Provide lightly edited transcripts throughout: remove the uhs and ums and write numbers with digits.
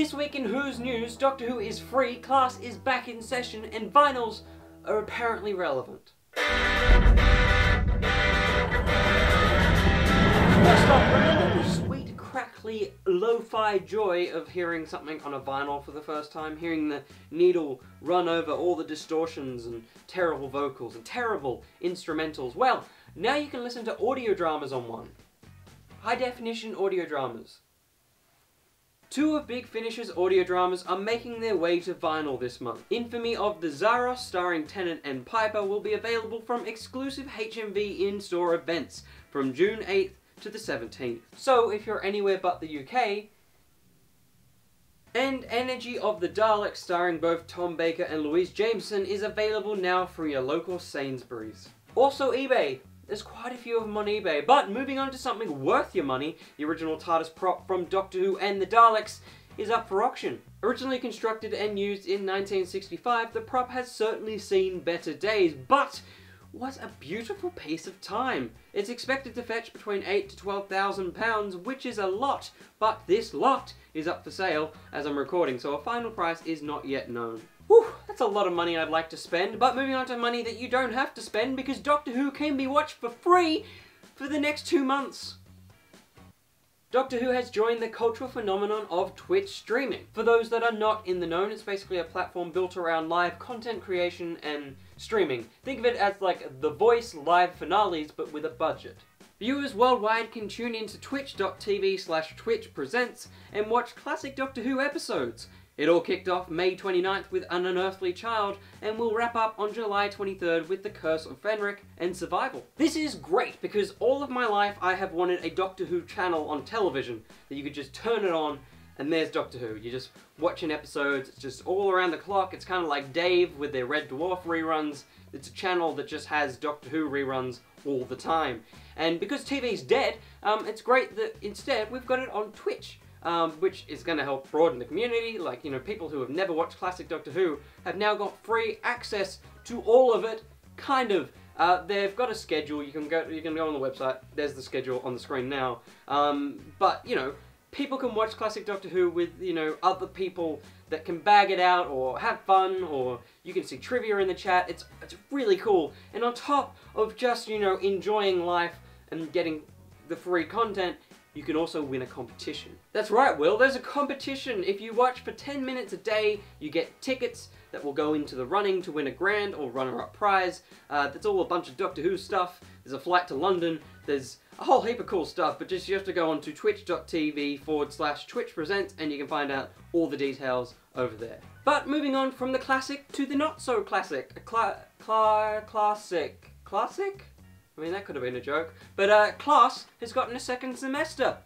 This week in Who's News, Doctor Who is free, class is back in session, and vinyls are apparently relevant. First off, remember the sweet, crackly, lo-fi joy of hearing something on a vinyl for the first time, hearing the needle run over all the distortions and terrible vocals and terrible instrumentals. Well, now you can listen to audio dramas on one. High-definition audio dramas. Two of Big Finish's audio dramas are making their way to vinyl this month. Infamy of the Zaros, starring Tennant and Piper, will be available from exclusive HMV in-store events from June 8th to the 17th. So, if you're anywhere but the UK, and Energy of the Daleks, starring both Tom Baker and Louise Jameson, is available now from your local Sainsbury's. Also eBay. There's quite a few of them on eBay, but moving on to something worth your money, the original TARDIS prop from Doctor Who and the Daleks is up for auction. Originally constructed and used in 1965, the prop has certainly seen better days, but what a beautiful piece of time. It's expected to fetch between £8,000 to £12,000, which is a lot, but this lot is up for sale as I'm recording, so a final price is not yet known. Whew, that's a lot of money I'd like to spend, but moving on to money that you don't have to spend because Doctor Who can be watched for free for the next 2 months. Doctor Who has joined the cultural phenomenon of Twitch streaming. For those that are not in the know, it's basically a platform built around live content creation and streaming. Think of it as like The Voice live finales, but with a budget. Viewers worldwide can tune into twitch.tv/twitchpresents and watch classic Doctor Who episodes. It all kicked off May 29th with An Unearthly Child, and will wrap up on July 23rd with The Curse of Fenric and Survival. This is great because all of my life I have wanted a Doctor Who channel on television that you could just turn it on and there's Doctor Who. You're just watching episodes, it's just all around the clock. It's kind of like Dave with their Red Dwarf reruns. It's a channel that just has Doctor Who reruns all the time. And because TV's dead, it's great that instead we've got it on Twitch. Which is going to help broaden the community. Like, you know, people who have never watched classic Doctor Who have now got free access to all of it, kind of. They've got a schedule, you can go on the website, there's the schedule on the screen now. But, you know, people can watch classic Doctor Who with, you know, other people that can bag it out or have fun, or you can see trivia in the chat. It's really cool. And on top of just, you know, enjoying life and getting the free content, you can also win a competition. That's right, Will, there's a competition. If you watch for 10 minutes a day, you get tickets that will go into the running to win a grand or runner-up prize. That's all a bunch of Doctor Who stuff. There's a flight to London. There's a whole heap of cool stuff, but just you have to go on to twitch.tv/twitchpresents and you can find out all the details over there. But moving on from the classic to the not-so-classic. Classic? I mean, that could have been a joke. But, class has gotten a second semester.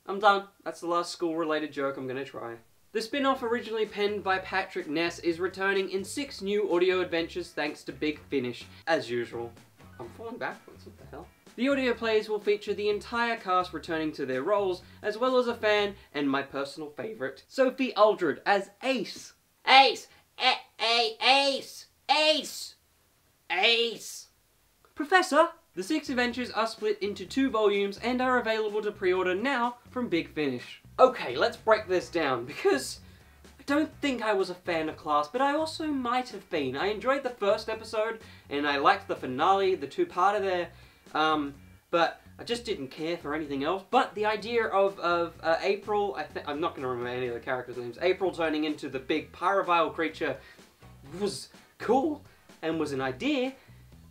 I'm done. That's the last school-related joke I'm gonna try. The spin-off, originally penned by Patrick Ness, is returning in 6 new audio adventures thanks to Big Finish, as usual. I'm falling backwards, what the hell? The audio plays will feature the entire cast returning to their roles, as well as a fan and my personal favourite, Sophie Aldred as Ace. Ace! Ace! Ace! Ace! Professor! The 6 adventures are split into 2 volumes and are available to pre-order now from Big Finish. Okay, let's break this down, because I don't think I was a fan of Class, but I also might have been. I enjoyed the first episode, and I liked the finale, the 2-parter there, but I just didn't care for anything else. But the idea of April, I'm not going to remember any of the characters' names, April turning into the big pyrovile creature was cool, and was an idea.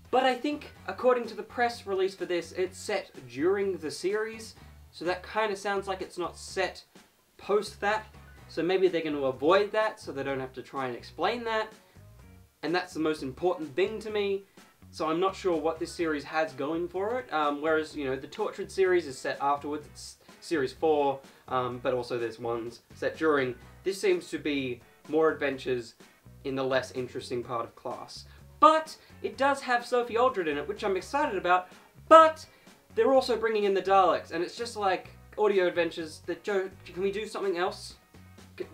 But I think, according to the press release for this, it's set during the series, so that kind of sounds like it's not set post that. So maybe they're going to avoid that, so they don't have to try and explain that. And that's the most important thing to me. So I'm not sure what this series has going for it. Whereas, you know, the Tortured series is set afterwards, it's series 4, but also there's ones set during. This seems to be more adventures in the less interesting part of Class. But it does have Sophie Aldred in it, which I'm excited about, but they're also bringing in the Daleks, and it's just like audio adventures that can we do something else?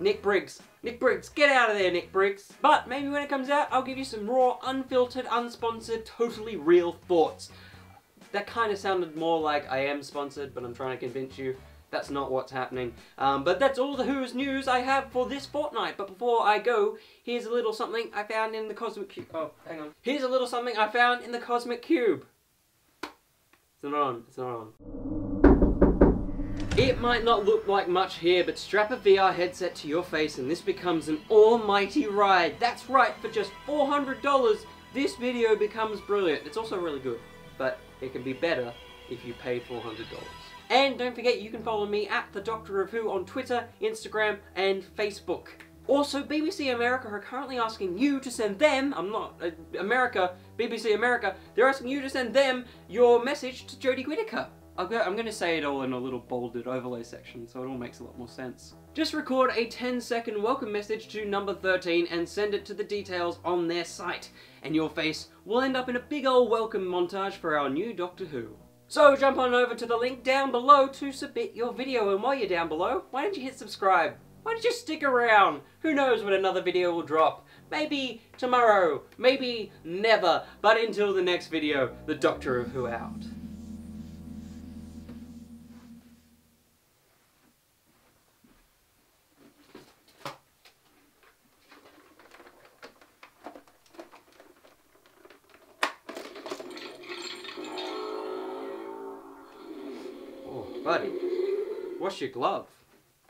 Nick Briggs, get out of there, Nick Briggs. But maybe when it comes out, I'll give you some raw, unfiltered, unsponsored, totally real thoughts. That kind of sounded more like I am sponsored, but I'm trying to convince you That's not what's happening. But that's all the Who's news I have for this fortnight. But before I go, here's a little something I found in the Cosmic Cube. Oh, hang on. Here's a little something I found in the Cosmic Cube. It's not on. It's not on. It might not look like much here, but strap a VR headset to your face and this becomes an almighty ride. That's right, for just $400, this video becomes brilliant. It's also really good, but it can be better if you pay $400. And don't forget, you can follow me at The Doctor of Who on Twitter, Instagram, and Facebook. Also, BBC America are currently asking you to send them, BBC America, they're asking you to send them your message to Jodie Whittaker. I'm going to say it all in a little bolded overlay section, so it all makes a lot more sense. Just record a 10-second welcome message to number 13 and send it to the details on their site, and your face will end up in a big old welcome montage for our new Doctor Who. So jump on over to the link down below to submit your video, and while you're down below, why don't you hit subscribe? Why don't you stick around? Who knows when another video will drop? Maybe tomorrow, maybe never, but until the next video, the Doctor of Who out. Oh, buddy, wash your glove.